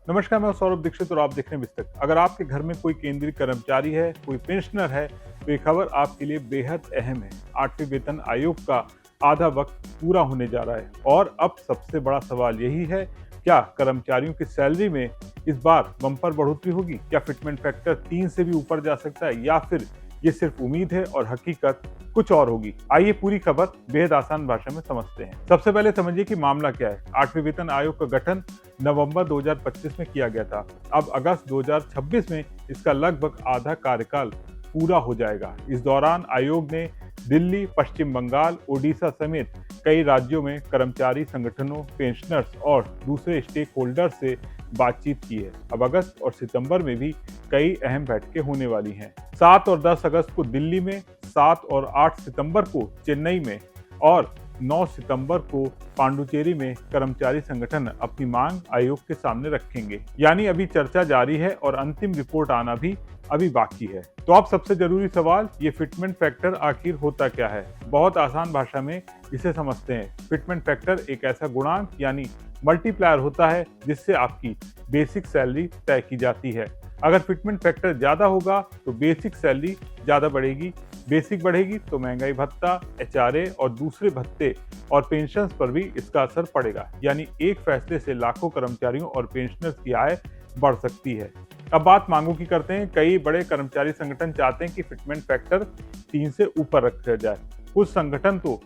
नमस्कार, मैं सौरभ दीक्षित और आप देख रहे हैं विस्तक। अगर आपके घर में कोई केंद्रीय कर्मचारी है, कोई पेंशनर है, तो ये खबर आपके लिए बेहद अहम है। 8वें वेतन आयोग का आधा वक्त पूरा होने जा रहा है और अब सबसे बड़ा सवाल यही है, क्या कर्मचारियों की सैलरी में इस बार बम्पर बढ़ोतरी होगी? क्या फिटमेंट फैक्टर 3 से भी ऊपर जा सकता है या फिर ये सिर्फ उम्मीद है और हकीकत कुछ और होगी? आइए पूरी खबर बेहद आसान भाषा में समझते हैं। सबसे पहले समझिए कि मामला क्या है। 8वें वेतन आयोग का गठन नवंबर 2025 में किया गया था। अब अगस्त 2026 में इसका लगभग आधा कार्यकाल पूरा हो जाएगा। इस दौरान आयोग ने दिल्ली, पश्चिम बंगाल, ओडिशा समेत कई राज्यों में कर्मचारी संगठनों, पेंशनर्स और दूसरे स्टेक होल्डर से बातचीत की है। अब अगस्त और सितंबर में भी कई अहम बैठकें होने वाली हैं। 7 और 10 अगस्त को दिल्ली में, 7 और 8 सितंबर को चेन्नई में और 9 सितंबर को पांडुचेरी में कर्मचारी संगठन अपनी मांग आयोग के सामने रखेंगे। यानी अभी चर्चा जारी है और अंतिम रिपोर्ट आना भी अभी बाकी है। तो अब सबसे जरूरी सवाल, ये फिटमेंट फैक्टर आखिर होता क्या है? बहुत आसान भाषा में इसे समझते हैं। फिटमेंट फैक्टर एक ऐसा गुणांक यानी मल्टीप्लायर होता है जिससे आपकी बेसिक सैलरी तय की जाती है। अगर फिटमेंट फैक्टर ज्यादा होगा तो बेसिक सैलरी ज्यादा बढ़ेगी, बेसिक बढ़ेगी तो महंगाई भत्ता, एचआरए और दूसरे भत्ते और पेंशन्स पर भी इसका असर पड़ेगा। यानी एक फैसले से लाखों कर्मचारियों और पेंशनर्स की आय बढ़ सकती है। अब बात मांगों की करते हैं। कई बड़े कर्मचारी संगठन चाहते हैं कि फिटमेंट फैक्टर 3 से ऊपर रखा जाए। कुछ संगठन तो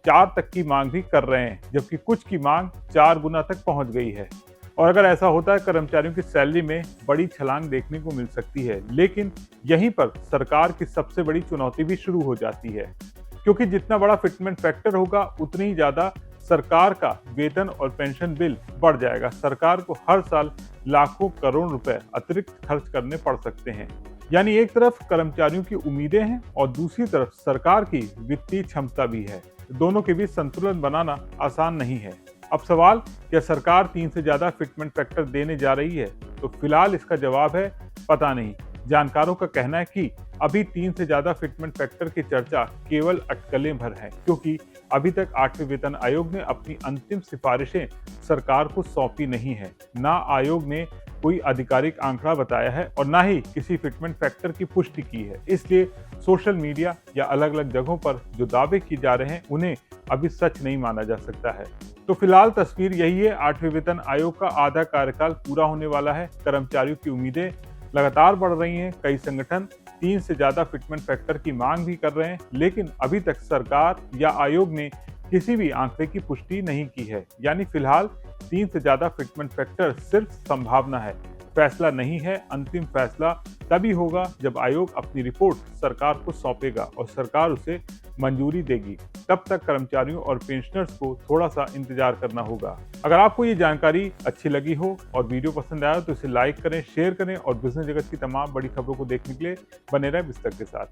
4 तक की मांग भी कर रहे हैं, जबकि कुछ की मांग 4 गुना तक पहुंच गई है। और अगर ऐसा होता है, कर्मचारियों की सैलरी में बड़ी छलांग देखने को मिल सकती है। लेकिन यहीं पर सरकार की सबसे बड़ी चुनौती भी शुरू हो जाती है, क्योंकि जितना बड़ा फिटमेंट फैक्टर होगा उतनी ही ज्यादा सरकार का वेतन और पेंशन बिल बढ़ जाएगा। सरकार को हर साल लाखों करोड़ रुपए अतिरिक्त खर्च करने पड़ सकते हैं। यानी एक तरफ कर्मचारियों की उम्मीदें हैं और दूसरी तरफ सरकार की वित्तीय क्षमता भी है। दोनों के बीच संतुलन बनाना आसान नहीं है। अब सवाल, क्या सरकार 3 से ज्यादा फिटमेंट फैक्टर देने जा रही है? तो फिलहाल इसका जवाब है पता नहीं। जानकारों का कहना है कि अभी 3 से ज्यादा फिटमेंट फैक्टर की चर्चा केवल अटकलें भर है, क्योंकि अभी तक 8वें वेतन आयोग ने अपनी अंतिम सिफारिशें सरकार को सौंपी नहीं है। ना आयोग ने कोई आधिकारिक आंकड़ा बताया है और ना ही किसी फिटमेंट फैक्टर की पुष्टि की है। इसलिए सोशल मीडिया या अलग अलग जगहों पर जो दावे किए जा रहे हैं उन्हें अभी सच नहीं माना जा सकता है। तो फिलहाल तस्वीर यही है। 8वें वेतन आयोग का आधा कार्यकाल पूरा होने वाला है। कर्मचारियों की उम्मीदें लगातार बढ़ रही हैं। कई संगठन 3 से ज्यादा फिटमेंट फैक्टर की मांग भी कर रहे हैं, लेकिन अभी तक सरकार या आयोग ने किसी भी आंकड़े की पुष्टि नहीं की है। यानी फिलहाल 3 से ज्यादा फिटमेंट फैक्टर सिर्फ संभावना है, फैसला नहीं है। अंतिम फैसला तभी होगा जब आयोग अपनी रिपोर्ट सरकार को सौंपेगा और सरकार उसे मंजूरी देगी। तब तक कर्मचारियों और पेंशनर्स को थोड़ा सा इंतजार करना होगा। अगर आपको ये जानकारी अच्छी लगी हो और वीडियो पसंद आया तो इसे लाइक करें, शेयर करें और बिजनेस जगत की तमाम बड़ी खबरों को देखने के लिए बने रहें विस्तक के साथ।